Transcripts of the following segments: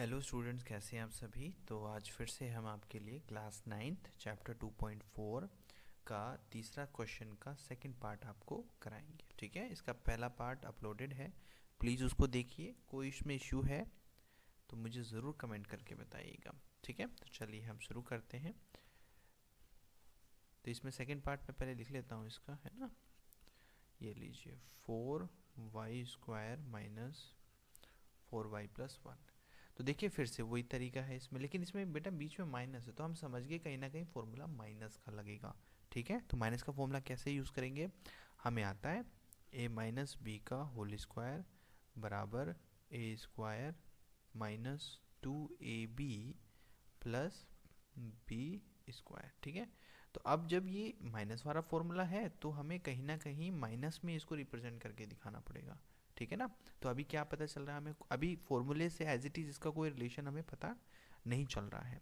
Hello students, कैसे हैं आप सभी। तो आज फिर से हम आपके लिए क्लास 9th चैप्टर 2.4 का तीसरा क्वेश्चन का सेकंड पार्ट आपको कराएंगे। ठीक है, इसका पहला पार्ट अपलोडेड है, प्लीज़ उसको देखिए। कोई इसमें इश्यू है तो मुझे ज़रूर कमेंट करके बताइएगा। ठीक है, तो चलिए हम शुरू करते हैं। तो इसमें सेकंड पार्ट में पहले लिख लेता हूँ इसका, है ना। ये लीजिए 4y² माइनस 4y+1। तो देखिए फिर से वही तरीका है इसमें, लेकिन इसमें बेटा बीच में माइनस है तो हम समझ गए कहीं ना कहीं फॉर्मूला माइनस का लगेगा। ठीक है, तो माइनस का फॉर्मूला कैसे यूज़ करेंगे, हमें आता है a-b² बराबर a² minus 2ab plus b²। ठीक है, तो अब जब ये माइनस वाला फॉर्मूला है तो हमें कहीं ना कहीं माइनस में इसको रिप्रेजेंट करके दिखाना पड़ेगा। ठीक है ना। तो अभी क्या पता चल रहा है हमें, अभी फॉर्मूले से एज इट इज इसका कोई रिलेशन हमें पता नहीं चल रहा है।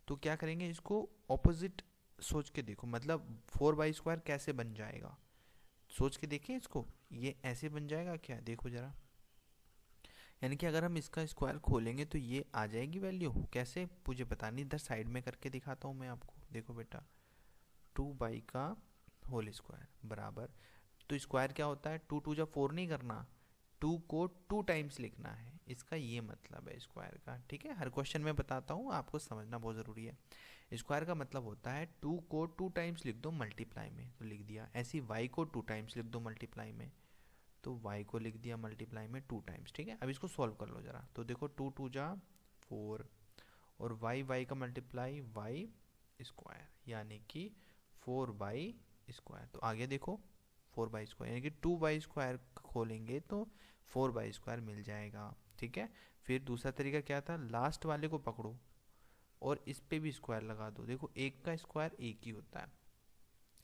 तो क्या करेंगे, इसको ऑपोजिट सोच के देखो, मतलब 4y² कैसे बन जाएगा, सोच के देखें इसको। ये ऐसे बन जाएगा क्या, देखो जरा। यानी कि अगर हम इसका स्क्वायर खोलेंगे तो ये आ जाएगी वैल्यू, कैसे मुझे पता नहीं, इधर साइड में करके दिखाता हूँ मैं आपको। देखो बेटा 2y² बराबर, तो स्क्वायर क्या होता है, 2×2=4 नहीं करना, 2 को 2 टाइम्स लिखना है, इसका ये मतलब है स्क्वायर का। ठीक है, हर क्वेश्चन में बताता हूँ, आपको समझना बहुत ज़रूरी है। स्क्वायर का मतलब होता है 2 को 2 टाइम्स लिख दो मल्टीप्लाई में, तो लिख दिया। ऐसी y को 2 टाइम्स लिख दो मल्टीप्लाई में, तो y को लिख दिया मल्टीप्लाई में 2 टाइम्स। ठीक है, अब इसको सॉल्व कर लो जरा। तो देखो 2×2=4 और y का मल्टीप्लाई y², यानी कि 4y²। तो आगे देखो 4y², यानी कि 2y² खोलेंगे तो 4y² मिल जाएगा। ठीक है, फिर दूसरा तरीका क्या था, लास्ट वाले को पकड़ो और इस पे भी स्क्वायर लगा दो। देखो एक का स्क्वायर एक ही होता है,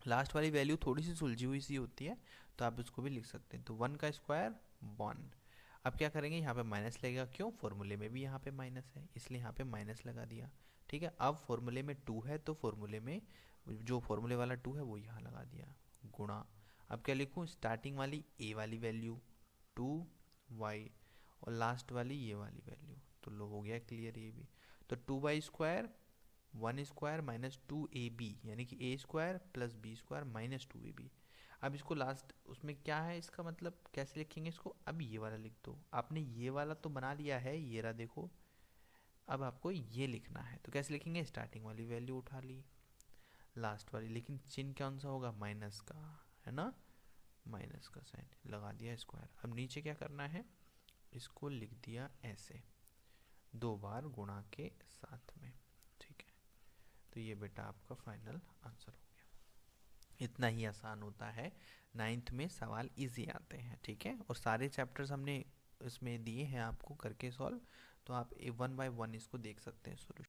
लास्ट वाली वैल्यू थोड़ी सी सुलझी हुई सी होती है, तो आप इसको भी लिख सकते हैं। तो 1 का स्क्वायर 1। अब क्या करेंगे, यहाँ पे माइनस लगेगा, क्यों, फॉर्मूले में भी यहाँ पे माइनस है इसलिए यहाँ पे माइनस लगा दिया। ठीक है, अब फॉर्मूले में 2 है तो फॉर्मूले में जो फॉर्मूले वाला 2 है वो यहाँ लगा दिया, गुणा। अब क्या लिखूँ, स्टार्टिंग वाली a वाली वैल्यू 2y और लास्ट वाली ये वाली वैल्यू, तो लो हो गया क्लियर ये भी। तो 2y² 1² माइनस 2ab, यानी कि a² plus b² minus 2ab। अब इसको लास्ट उसमें क्या है, इसका मतलब कैसे लिखेंगे इसको, अब ये वाला लिख दो। आपने ये वाला तो बना लिया है, ये रहा देखो। अब आपको ये लिखना है, तो कैसे लिखेंगे, स्टार्टिंग वाली वैल्यू उठा ली, लास्ट वाली, लेकिन चिन्ह कौन सा होगा, माइनस का, है ना, माइनस का साइन लगा दिया स्क्वायर। अब नीचे क्या करना है, इसको लिख दिया ऐसे 2 बार गुणा के साथ में। ठीक है, तो ये बेटा आपका फाइनल आंसर हो गया। इतना ही आसान होता है, 9th में सवाल इजी आते हैं। ठीक है, और सारे चैप्टर्स हमने इसमें दिए हैं आपको करके सॉल्व, तो आप 1 बाय 1 इसको देख सकते हैं सोल्यूशन।